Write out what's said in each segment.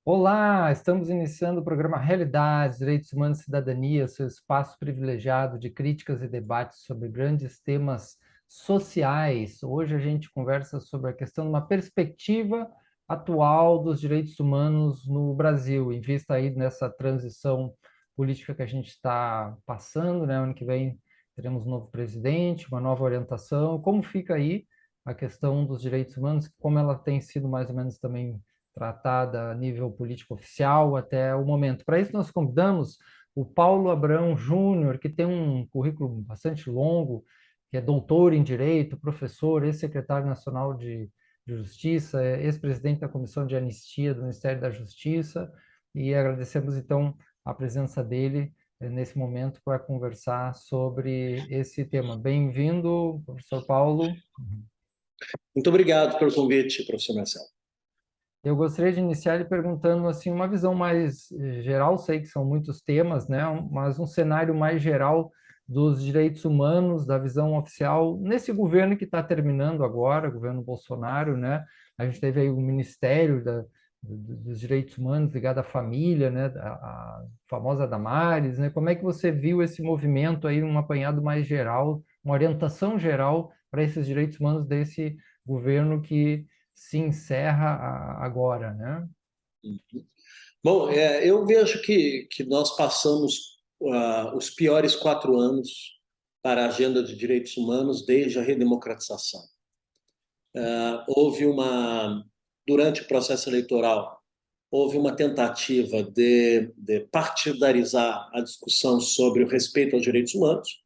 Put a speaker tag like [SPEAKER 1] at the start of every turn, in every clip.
[SPEAKER 1] Olá, estamos iniciando o programa Realidades, Direitos Humanos e Cidadania, seu espaço privilegiado de críticas e debates sobre grandes temas sociais. Hoje a gente conversa sobre a questão de uma perspectiva atual dos direitos humanos no Brasil, em vista aí nessa transição política que a gente está passando, né? Ano que vem teremos um novo presidente, uma nova orientação. Como fica aí a questão dos direitos humanos, como ela tem sido mais ou menos também tratada a nível político oficial até o momento. Para isso, nós convidamos o Paulo Abrão Júnior, que tem um currículo bastante longo, que é doutor em Direito, professor, ex-secretário nacional de Justiça, ex-presidente da Comissão de Anistia do Ministério da Justiça, e agradecemos, então, a presença dele nesse momento para conversar sobre esse tema. Bem-vindo, professor Paulo.
[SPEAKER 2] Muito obrigado pelo convite, professor Marcelo.
[SPEAKER 1] Eu gostaria de iniciar lhe perguntando assim uma visão mais geral, sei que são muitos temas, né, mas um cenário mais geral dos direitos humanos, da visão oficial nesse governo que está terminando agora, o governo Bolsonaro, né? A gente teve aí o Ministério dos Direitos Humanos ligado à família, né, a famosa Damares, né? Como é que você viu esse movimento aí, um apanhado mais geral, uma orientação geral para esses direitos humanos desse governo que se encerra agora, né?
[SPEAKER 2] Bom, eu vejo que nós passamos os piores 4 anos para a agenda de direitos humanos desde a redemocratização. Durante o processo eleitoral, houve uma tentativa de partidarizar a discussão sobre o respeito aos direitos humanos,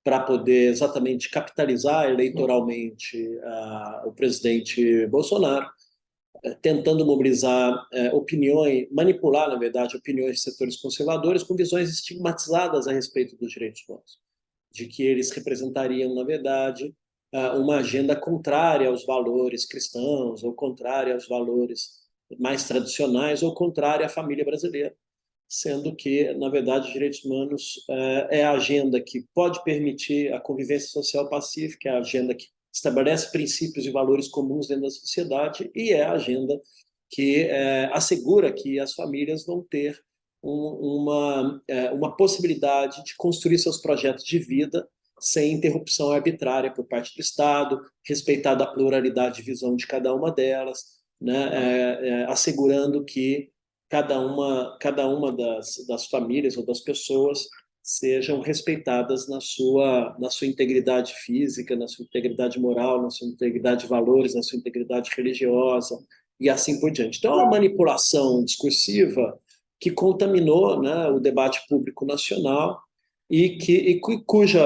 [SPEAKER 2] para poder exatamente capitalizar eleitoralmente o presidente Bolsonaro, tentando mobilizar opiniões, manipular, na verdade, opiniões de setores conservadores com visões estigmatizadas a respeito dos direitos humanos, de que eles representariam, na verdade, uma agenda contrária aos valores cristãos, ou contrária aos valores mais tradicionais, ou contrária à família brasileira, sendo que, na verdade, os direitos humanos é a agenda que pode permitir a convivência social pacífica, é a agenda que estabelece princípios e valores comuns dentro da sociedade e é a agenda que assegura que as famílias vão ter uma possibilidade de construir seus projetos de vida sem interrupção arbitrária por parte do Estado, respeitada a pluralidade de visão de cada uma delas, né, assegurando que cada uma das famílias ou das pessoas sejam respeitadas na sua integridade física, na sua integridade moral, na sua integridade de valores, na sua integridade religiosa e assim por diante. Então, é uma manipulação discursiva que contaminou, né, o debate público nacional e cujo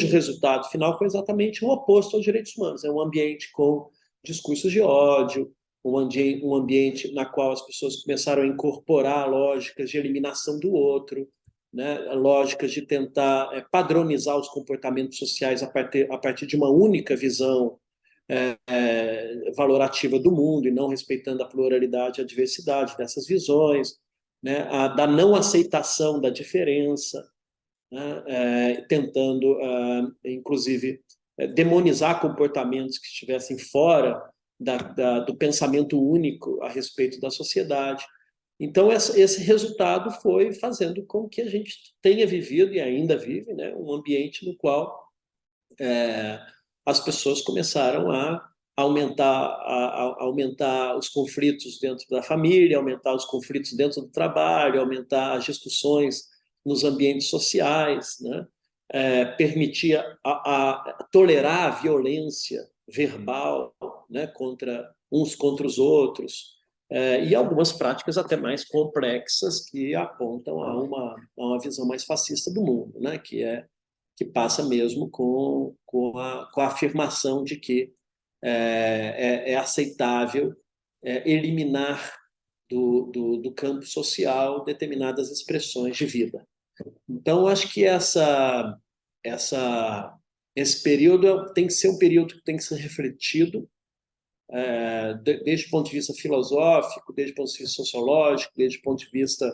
[SPEAKER 2] resultado final foi exatamente o oposto aos direitos humanos. É um ambiente com discursos de ódio, um ambiente na qual as pessoas começaram a incorporar lógicas de eliminação do outro, né, lógicas de tentar padronizar os comportamentos sociais a partir de uma única visão valorativa do mundo e não respeitando a pluralidade e a diversidade dessas visões, né, da não aceitação da diferença, né, tentando, inclusive, demonizar comportamentos que estivessem fora do pensamento único a respeito da sociedade. Então, esse resultado foi fazendo com que a gente tenha vivido, e ainda vive, né, um ambiente no qual as pessoas começaram a aumentar os conflitos dentro da família, aumentar os conflitos dentro do trabalho, aumentar as discussões nos ambientes sociais, né, permitir tolerar a violência verbal, né, uns contra os outros, e algumas práticas até mais complexas que apontam a uma visão mais fascista do mundo, né, que passa mesmo com a afirmação de que é aceitável eliminar do campo social determinadas expressões de vida. Então, acho que esse período tem que ser um período que tem que ser refletido, desde o ponto de vista filosófico, desde o ponto de vista sociológico, desde o ponto de vista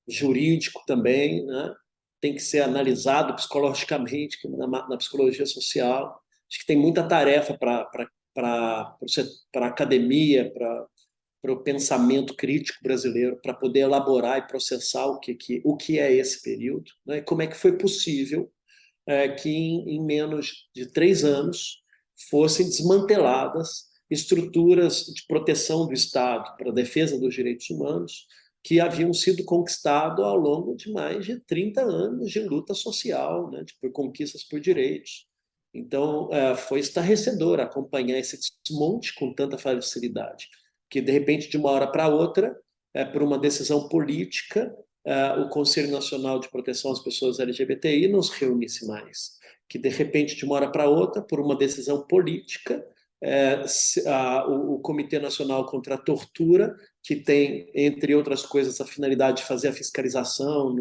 [SPEAKER 2] jurídico também, né? Tem que ser analisado psicologicamente na psicologia social. Acho que tem muita tarefa para a academia, para o pensamento crítico brasileiro, para poder elaborar e processar o que é esse período, né? Como é que foi possível que em menos de 3 anos fossem desmanteladas estruturas de proteção do Estado para a defesa dos direitos humanos que haviam sido conquistados ao longo de mais de 30 anos de luta social, né, por conquistas por direitos. Então, foi estarrecedor acompanhar esse desmonte com tanta facilidade, que, de repente, de uma hora para outra, por uma decisão política, o Conselho Nacional de Proteção às Pessoas LGBTI não se reunisse mais. Que, de repente, de uma hora para outra, por uma decisão política, o Comitê Nacional contra a Tortura, que tem, entre outras coisas, a finalidade de fazer a fiscalização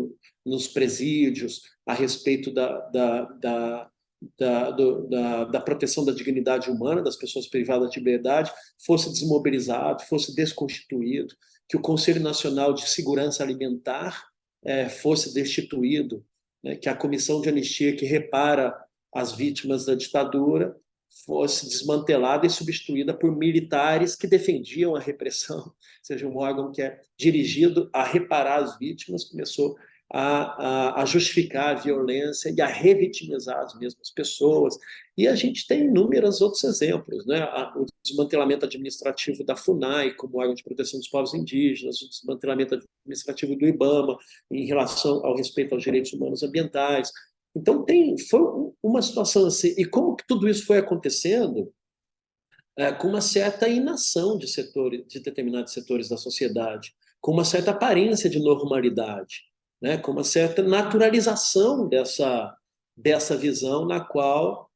[SPEAKER 2] nos presídios a respeito da proteção da dignidade humana das pessoas privadas de liberdade, fosse desmobilizado, fosse desconstituído, que o Conselho Nacional de Segurança Alimentar fosse destituído, né, que a Comissão de Anistia que repara as vítimas da ditadura fosse desmantelada e substituída por militares que defendiam a repressão, ou seja, um órgão que é dirigido a reparar as vítimas, começou a justificar a violência e a revitimizar as mesmas pessoas. E a gente tem inúmeros outros exemplos, né? O desmantelamento administrativo da FUNAI, como órgão de proteção dos povos indígenas, o desmantelamento administrativo do IBAMA, em relação ao respeito aos direitos humanos ambientais. Então, foi uma situação assim. E como que tudo isso foi acontecendo? Com uma certa inação de determinados setores da sociedade, com uma certa aparência de normalidade, né? Com uma certa naturalização dessa visão na qual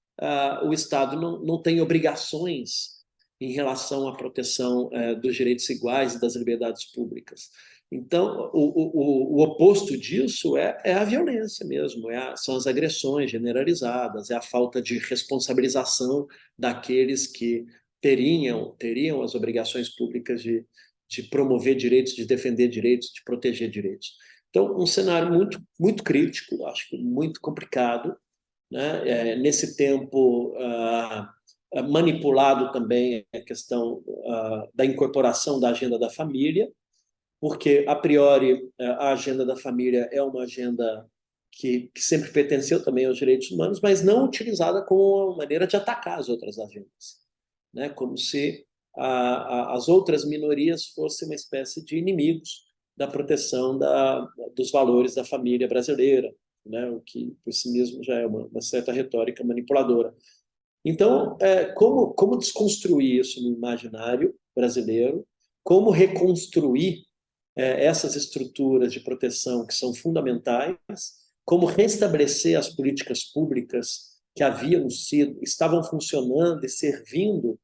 [SPEAKER 2] o Estado não tem obrigações em relação à proteção dos direitos iguais e das liberdades públicas. Então, o oposto disso é a violência mesmo, são as agressões generalizadas, é a falta de responsabilização daqueles que teriam as obrigações públicas de promover direitos, de defender direitos, de proteger direitos. Então, um cenário muito, muito crítico, acho que muito complicado, né? Nesse tempo, manipulado também a questão da incorporação da agenda da família, porque, a priori, a agenda da família é uma agenda que sempre pertenceu também aos direitos humanos, mas não utilizada como uma maneira de atacar as outras agendas, né? Como se as outras minorias fossem uma espécie de inimigos da proteção dos valores da família brasileira, né? O que, por si mesmo, já é uma certa retórica manipuladora. Então, como desconstruir isso no imaginário brasileiro? Como reconstruir essas estruturas de proteção que são fundamentais? Como restabelecer as políticas públicas que estavam funcionando e servindo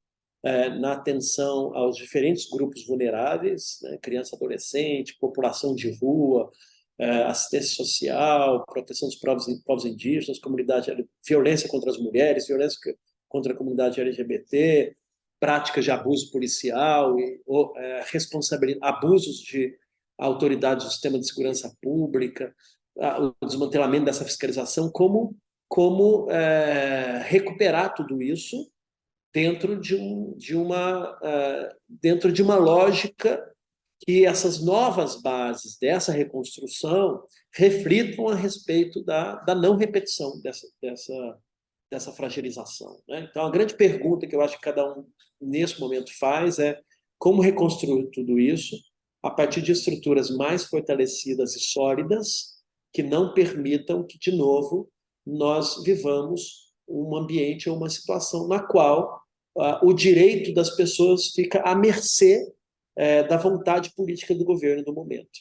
[SPEAKER 2] na atenção aos diferentes grupos vulneráveis, né? Criança, adolescente, população de rua, assistência social, proteção dos povos indígenas, violência contra as mulheres, violência contra a comunidade LGBT, práticas de abuso policial, abusos de autoridades do sistema de segurança pública, o desmantelamento dessa fiscalização, como recuperar tudo isso dentro de uma lógica que essas novas bases dessa reconstrução reflitam a respeito da não repetição dessa fragilização, né? Então, a grande pergunta que eu acho que cada um, nesse momento, faz é como reconstruir tudo isso a partir de estruturas mais fortalecidas e sólidas que não permitam que, de novo, nós vivamos um ambiente ou uma situação na qual o direito das pessoas fica à mercê da vontade política do governo do momento.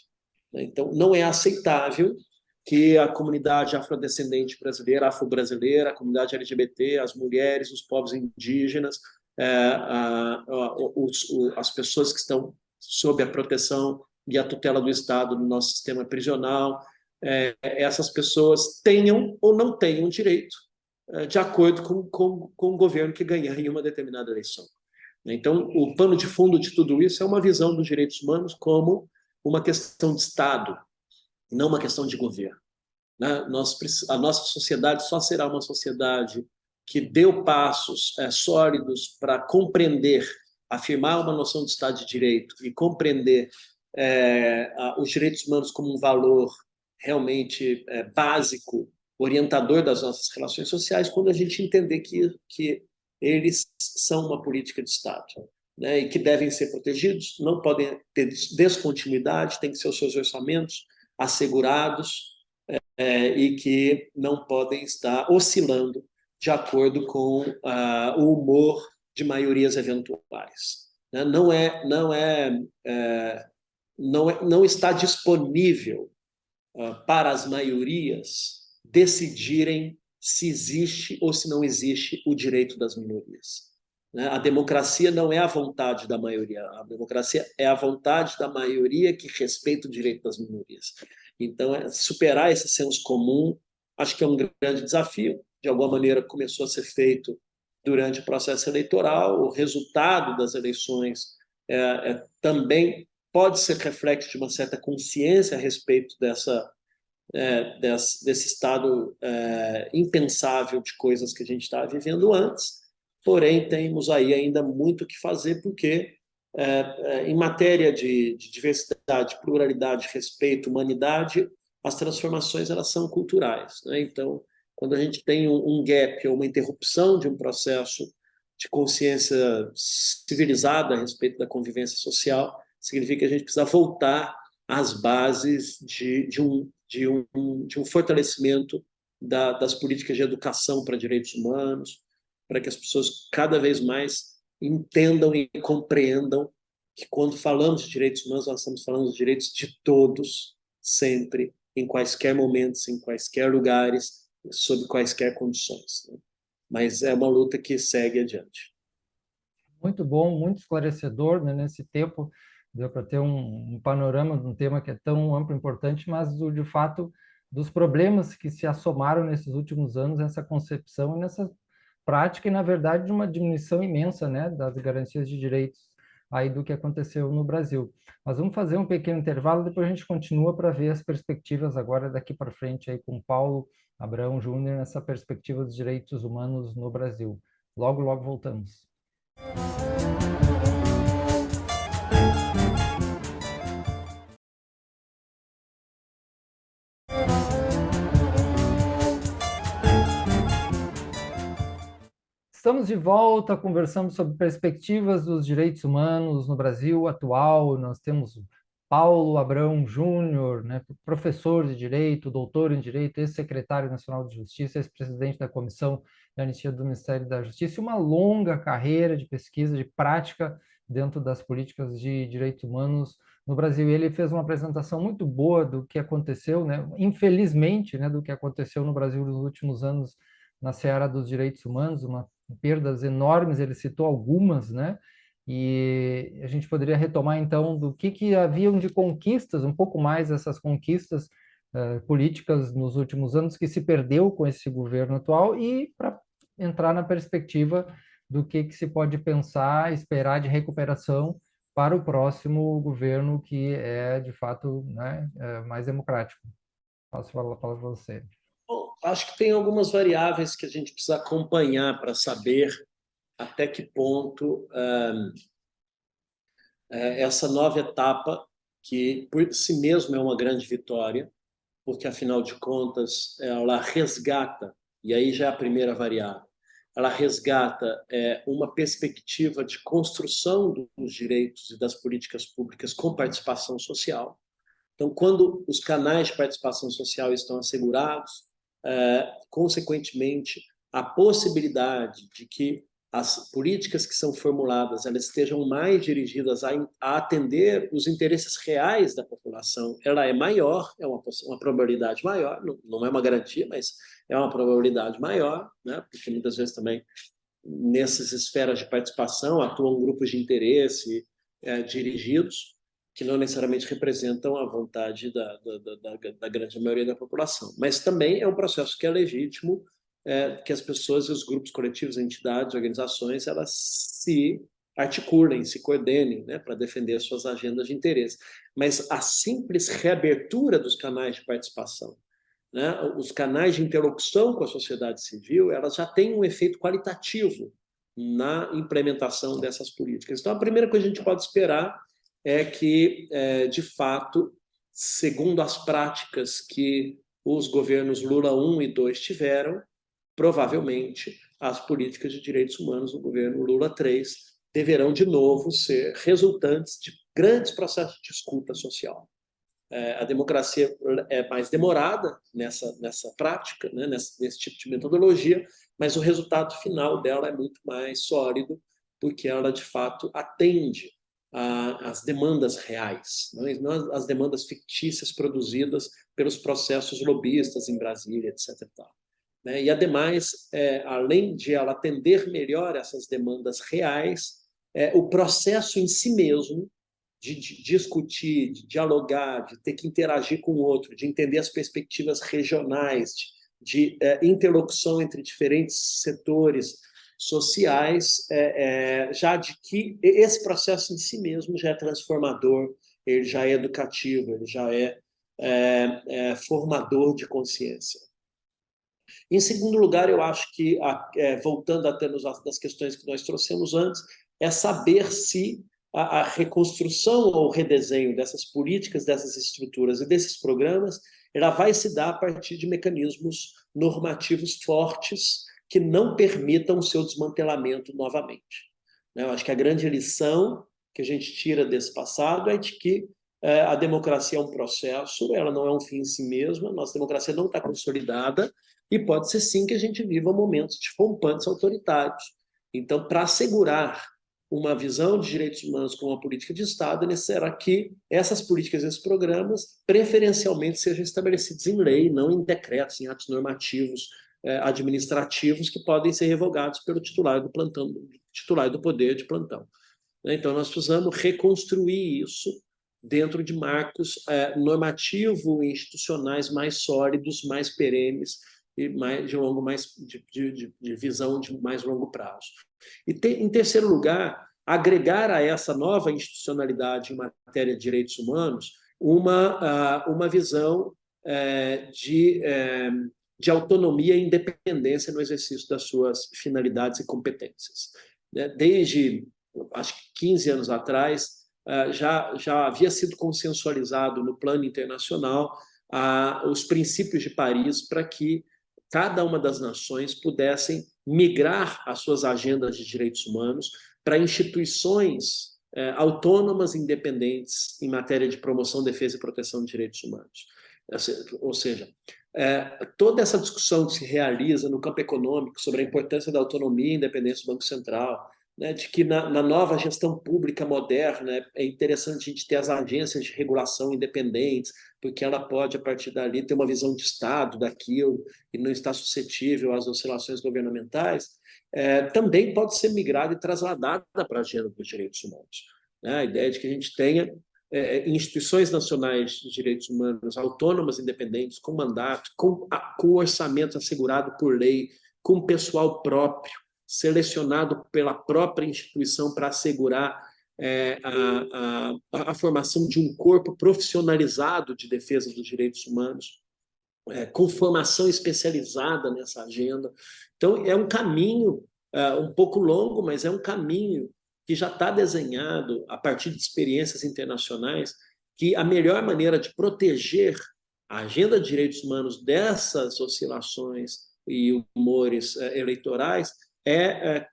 [SPEAKER 2] Então, não é aceitável que a comunidade afrodescendente brasileira, afro-brasileira, a comunidade LGBT, as mulheres, os povos indígenas, as pessoas que estão sob a proteção e a tutela do Estado no nosso sistema prisional, essas pessoas tenham ou não tenham direito, de acordo com o governo que ganhar em uma determinada eleição. Então, o pano de fundo de tudo isso é uma visão dos direitos humanos como uma questão de Estado, não uma questão de governo. A nossa sociedade só será uma sociedade que deu passos sólidos para compreender, afirmar uma noção de Estado de Direito e compreender os direitos humanos como um valor realmente básico, orientador das nossas relações sociais, quando a gente entender que eles são uma política de Estado, né, e que devem ser protegidos, não podem ter descontinuidade, tem que ser os seus orçamentos assegurados, e que não podem estar oscilando de acordo com o humor de maiorias eventuais. Né? Não está disponível para as maiorias decidirem se existe ou se não existe o direito das minorias. Né? A democracia não é a vontade da maioria, a democracia é a vontade da maioria que respeita o direito das minorias. Então, superar esse senso comum, acho que é um grande desafio. De alguma maneira, começou a ser feito durante o processo eleitoral. O resultado das eleições também pode ser reflexo de uma certa consciência a respeito desse estado impensável de coisas que a gente estava vivendo antes. Porém, temos aí ainda muito o que fazer, porque em matéria de diversidade, pluralidade, respeito, humanidade, as transformações elas são culturais. Né? Então, quando a gente tem um gap ou uma interrupção de um processo de consciência civilizada a respeito da convivência social, significa que a gente precisa voltar às bases de um fortalecimento das políticas de educação para direitos humanos, para que as pessoas cada vez mais entendam e compreendam que quando falamos de direitos humanos, nós estamos falando dos direitos de todos, sempre, em quaisquer momentos, em quaisquer lugares, sob quaisquer condições. Né? Mas é uma luta que segue adiante.
[SPEAKER 1] Muito bom, muito esclarecedor, né? Nesse tempo deu para ter um panorama de um tema que é tão amplo e importante, mas de fato dos problemas que se assomaram nesses últimos anos, nessa concepção e nessa prática e, na verdade, de uma diminuição imensa, né, das garantias de direitos aí do que aconteceu no Brasil. Mas vamos fazer um pequeno intervalo, depois a gente continua para ver as perspectivas agora daqui para frente aí com Paulo Abrão Júnior nessa perspectiva dos direitos humanos no Brasil. Logo, logo voltamos. Estamos de volta, conversamos sobre perspectivas dos direitos humanos no Brasil atual. Nós temos Paulo Abrão Júnior, né, professor de Direito, doutor em Direito, ex-secretário nacional de Justiça, ex-presidente da Comissão de Anistia do Ministério da Justiça, e uma longa carreira de pesquisa, de prática dentro das políticas de direitos humanos no Brasil. Ele fez uma apresentação muito boa do que aconteceu, né, infelizmente, né, do que aconteceu no Brasil nos últimos anos na seara dos direitos humanos, perdas enormes, ele citou algumas, né? E a gente poderia retomar, então, do que haviam de conquistas, um pouco mais essas conquistas políticas nos últimos anos que se perdeu com esse governo atual e para entrar na perspectiva do que se pode pensar, esperar de recuperação para o próximo governo que é, de fato, né, mais democrático. Posso falar para você.
[SPEAKER 2] Bom, acho que tem algumas variáveis que a gente precisa acompanhar para saber até que ponto essa nova etapa, que por si mesmo é uma grande vitória, porque, afinal de contas, ela resgata, e aí já é a primeira variável, ela resgata uma perspectiva de construção dos direitos e das políticas públicas com participação social. Então, quando os canais de participação social estão assegurados, consequentemente, a possibilidade de que as políticas que são formuladas elas estejam mais dirigidas a atender os interesses reais da população, ela é maior, é uma probabilidade maior, não é uma garantia, mas é uma probabilidade maior, né? Porque muitas vezes também nessas esferas de participação atuam grupos de interesse dirigidos, que não necessariamente representam a vontade da grande maioria da população. Mas também é um processo que é legítimo, que as pessoas, os grupos coletivos, entidades, organizações, elas se articulem, se coordenem, né, para defender suas agendas de interesse. Mas a simples reabertura dos canais de participação, né, os canais de interlocução com a sociedade civil, elas já têm um efeito qualitativo na implementação dessas políticas. Então, a primeira coisa que a gente pode esperar é que, de fato, segundo as práticas que os governos Lula 1 e 2 tiveram, provavelmente as políticas de direitos humanos do governo Lula 3 deverão, de novo, ser resultantes de grandes processos de escuta social. A democracia é mais demorada nessa prática, né, nesse tipo de metodologia, mas o resultado final dela é muito mais sólido, porque ela, de fato, atende às demandas reais, não às demandas fictícias produzidas pelos processos lobistas em Brasília, etc. E, ademais, além de ela atender melhor essas demandas reais, o processo em si mesmo de discutir, de dialogar, de ter que interagir com o outro, de entender as perspectivas regionais, de interlocução entre diferentes setores sociais, já de que esse processo em si mesmo já é transformador, ele já é educativo, ele já é formador de consciência. Em segundo lugar, eu acho que, voltando até das questões que nós trouxemos antes, é saber se a reconstrução ou redesenho dessas políticas, dessas estruturas e desses programas, ela vai se dar a partir de mecanismos normativos fortes que não permitam o seu desmantelamento novamente. Eu acho que a grande lição que a gente tira desse passado é de que a democracia é um processo, ela não é um fim em si mesma, a nossa democracia não está consolidada, e pode ser sim que a gente viva momentos de rompantes autoritários. Então, para assegurar uma visão de direitos humanos como uma política de Estado, é necessário que essas políticas, esses programas, preferencialmente sejam estabelecidos em lei, não em decretos, em atos normativos administrativos que podem ser revogados pelo titular do plantão, titular do poder de plantão. Então, nós precisamos reconstruir isso dentro de marcos normativos e institucionais mais sólidos, mais perenes e de visão de mais longo prazo. E, em terceiro lugar, agregar a essa nova institucionalidade em matéria de direitos humanos uma visão de autonomia e independência no exercício das suas finalidades e competências. Desde, acho que 15 anos atrás, já havia sido consensualizado no plano internacional os princípios de Paris para que cada uma das nações pudessem migrar as suas agendas de direitos humanos para instituições autônomas e independentes em matéria de promoção, defesa e proteção de direitos humanos. Ou seja, toda essa discussão que se realiza no campo econômico sobre a importância da autonomia e independência do Banco Central, de que na nova gestão pública moderna é interessante a gente ter as agências de regulação independentes, porque ela pode, a partir dali, ter uma visão de Estado daquilo e não está suscetível às oscilações governamentais, também pode ser migrada e trasladada para a agenda dos direitos humanos. A ideia de que a gente tenha instituições nacionais de direitos humanos autônomas, independentes, com mandato, com orçamento assegurado por lei, com pessoal próprio, selecionado pela própria instituição para assegurar a formação de um corpo profissionalizado de defesa dos direitos humanos, com formação especializada nessa agenda. Então, é um caminho um pouco longo, mas é um caminho que já está desenhado a partir de experiências internacionais, que a melhor maneira de proteger a agenda de direitos humanos dessas oscilações e humores eleitorais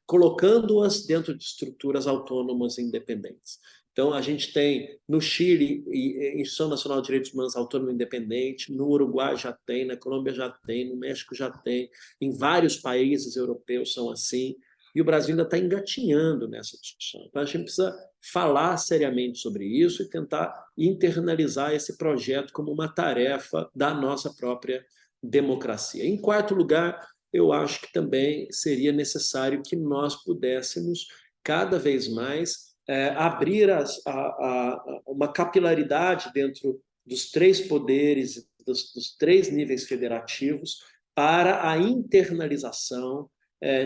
[SPEAKER 2] colocando-as dentro de estruturas autônomas e independentes. Então, a gente tem no Chile a Instituição Nacional de Direitos Humanos Autônoma e Independente, no Uruguai já tem, na Colômbia já tem, no México já tem, em vários países europeus são assim, e o Brasil ainda está engatinhando nessa discussão. Então, a gente precisa falar seriamente sobre isso e tentar internalizar esse projeto como uma tarefa da nossa própria democracia. Em quarto lugar, eu acho que também seria necessário que nós pudéssemos, cada vez mais, abrir uma capilaridade dentro dos três poderes, dos três níveis federativos, para a internalização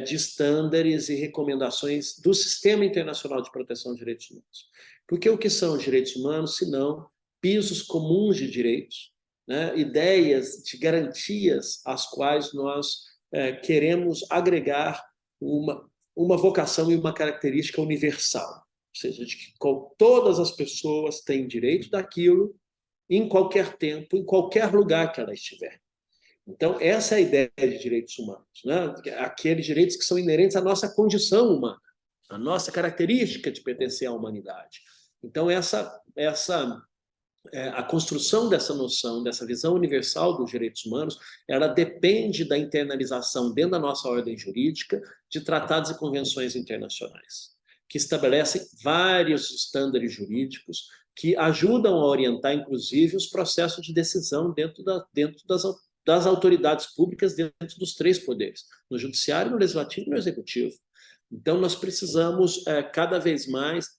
[SPEAKER 2] de estándares e recomendações do Sistema Internacional de Proteção de Direitos Humanos. Porque o que são os direitos humanos, se não pisos comuns de direitos, né? Ideias de garantias às quais nós queremos agregar uma vocação e uma característica universal, ou seja, de que todas as pessoas têm direito daquilo em qualquer tempo, em qualquer lugar que ela estiver. Então, essa é a ideia de direitos humanos, né? Aqueles direitos que são inerentes à nossa condição humana, à nossa característica de pertencer à humanidade. Então, a construção dessa noção, dessa visão universal dos direitos humanos, ela depende da internalização dentro da nossa ordem jurídica de tratados e convenções internacionais, que estabelecem vários estándares jurídicos que ajudam a orientar, inclusive, os processos de decisão dentro das autoridades públicas, dentro dos três poderes, no judiciário, no legislativo e no executivo. Então, nós precisamos, cada vez mais,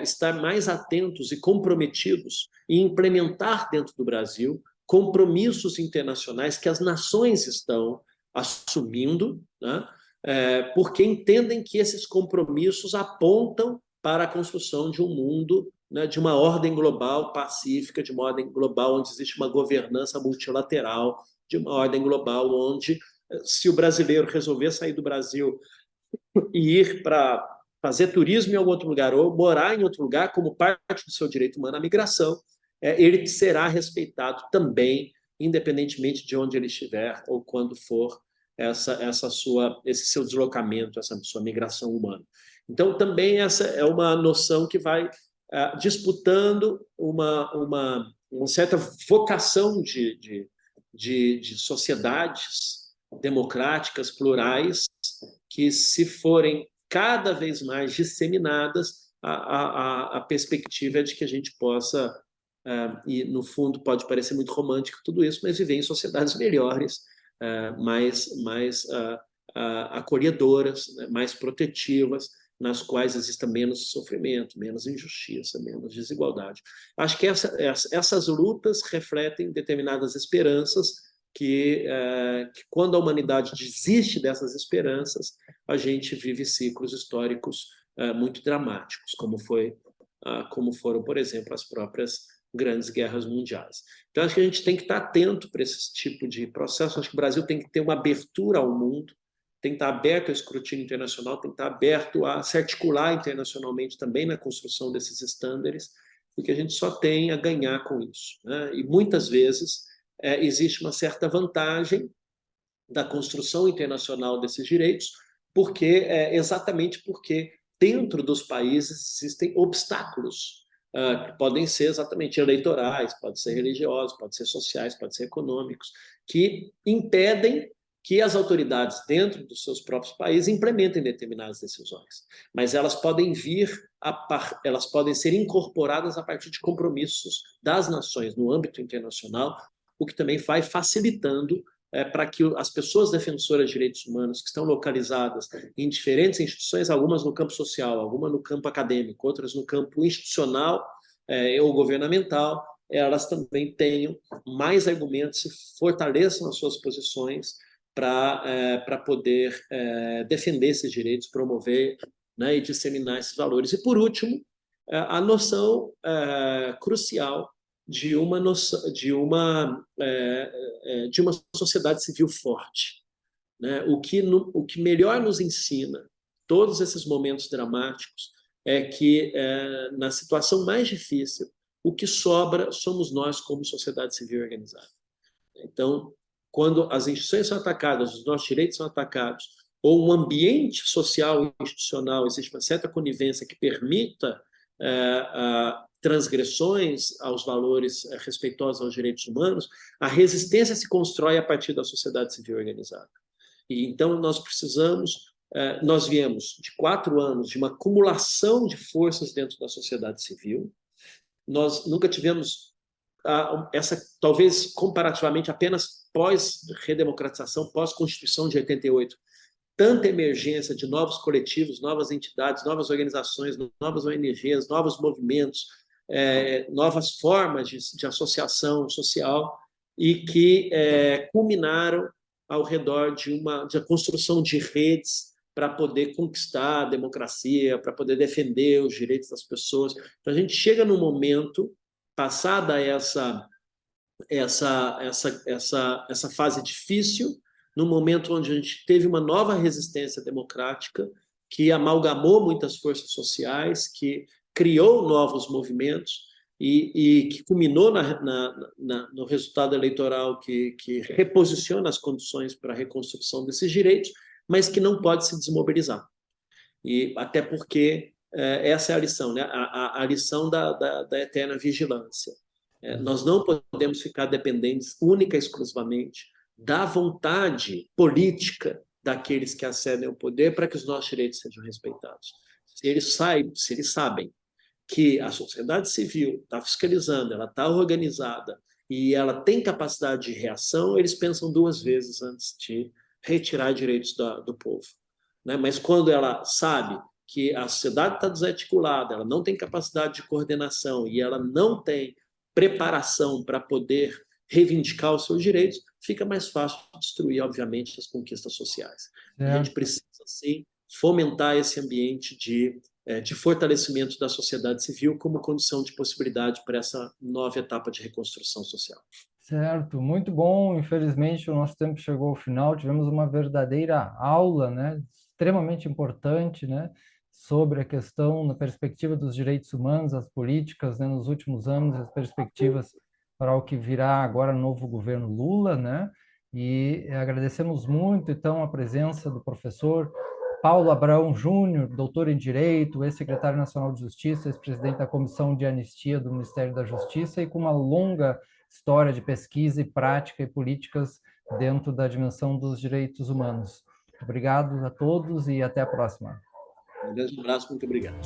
[SPEAKER 2] estar mais atentos e comprometidos em implementar dentro do Brasil compromissos internacionais que as nações estão assumindo, né? Porque entendem que esses compromissos apontam para a construção de um mundo, né, de uma ordem global pacífica, de uma ordem global onde existe uma governança multilateral, de uma ordem global onde, se o brasileiro resolver sair do Brasil e ir para fazer turismo em algum outro lugar ou morar em outro lugar como parte do seu direito humano à migração, ele será respeitado também, independentemente de onde ele estiver ou quando for esse seu deslocamento, essa sua migração humana. Então, também essa é uma noção que vai disputando uma certa vocação de sociedades democráticas, plurais, que, se forem cada vez mais disseminadas, a perspectiva é de que a gente possa, e no fundo pode parecer muito romântico tudo isso, mas viver em sociedades melhores, mais acolhedoras, né, mais protetivas, nas quais exista menos sofrimento, menos injustiça, menos desigualdade. Acho que essas lutas refletem determinadas esperanças que quando a humanidade desiste dessas esperanças, a gente vive ciclos históricos muito dramáticos, como foram, por exemplo, as próprias grandes guerras mundiais. Então, acho que a gente tem que estar atento para esse tipo de processo. Acho que o Brasil tem que ter uma abertura ao mundo, tem que estar aberto ao escrutínio internacional, tem que estar aberto a se articular internacionalmente também na construção desses estándares, porque a gente só tem a ganhar com isso, né? E muitas vezes existe uma certa vantagem da construção internacional desses direitos, exatamente porque dentro dos países existem obstáculos que podem ser exatamente eleitorais, podem ser religiosos, podem ser sociais, podem ser econômicos, que impedem que as autoridades dentro dos seus próprios países implementem determinadas decisões. Mas elas podem elas podem ser incorporadas a partir de compromissos das nações no âmbito internacional, o que também vai facilitando para que as pessoas defensoras de direitos humanos que estão localizadas em diferentes instituições, algumas no campo social, algumas no campo acadêmico, outras no campo institucional ou governamental, elas também tenham mais argumentos e fortaleçam as suas posições para poder defender esses direitos, promover, né, e disseminar esses valores. E, por último, a noção crucial de uma sociedade civil forte, né? O que melhor nos ensina todos esses momentos dramáticos é que, na situação mais difícil, o que sobra somos nós como sociedade civil organizada. Então, quando as instituições são atacadas, os nossos direitos são atacados, ou um ambiente social e institucional, existe uma certa conivência que permita transgressões aos valores respeitosos aos direitos humanos, a resistência se constrói a partir da sociedade civil organizada. E então nós viemos de 4 anos de uma acumulação de forças dentro da sociedade civil. Nós nunca tivemos talvez comparativamente apenas pós-redemocratização, pós-Constituição de 88, tanta emergência de novos coletivos, novas entidades, novas organizações, novas ONGs, novos movimentos, novas formas de associação social, e que culminaram ao redor de a construção de redes para poder conquistar a democracia, para poder defender os direitos das pessoas. Então, a gente chega num momento, passada essa fase difícil, no momento onde a gente teve uma nova resistência democrática, que amalgamou muitas forças sociais, que criou novos movimentos e que culminou no resultado eleitoral que reposiciona as condições para a reconstrução desses direitos, mas que não pode se desmobilizar. E até porque essa é a lição, né? A lição da eterna vigilância. Nós não podemos ficar dependentes única e exclusivamente da vontade política daqueles que acedem ao poder para que os nossos direitos sejam respeitados. Se eles sabem que a sociedade civil está fiscalizando, ela está organizada e ela tem capacidade de reação, eles pensam duas vezes antes de retirar direitos do povo. Né? Mas quando ela sabe que a sociedade está desarticulada, ela não tem capacidade de coordenação e ela não tem preparação para poder reivindicar os seus direitos, fica mais fácil destruir, obviamente, as conquistas sociais. A gente precisa, sim, fomentar esse ambiente de fortalecimento da sociedade civil como condição de possibilidade para essa nova etapa de reconstrução social.
[SPEAKER 1] Certo, muito bom. Infelizmente, o nosso tempo chegou ao final. Tivemos uma verdadeira aula, né, extremamente importante, né, sobre a questão na perspectiva dos direitos humanos, as políticas, né, nos últimos anos, as perspectivas para o que virá agora no novo governo Lula, né? E agradecemos muito, então, a presença do professor Paulo Abraão Júnior, doutor em Direito, ex-secretário nacional de Justiça, ex-presidente da Comissão de Anistia do Ministério da Justiça e com uma longa história de pesquisa e prática e políticas dentro da dimensão dos direitos humanos. Obrigado a todos e até a próxima.
[SPEAKER 2] Um grande abraço, muito obrigado.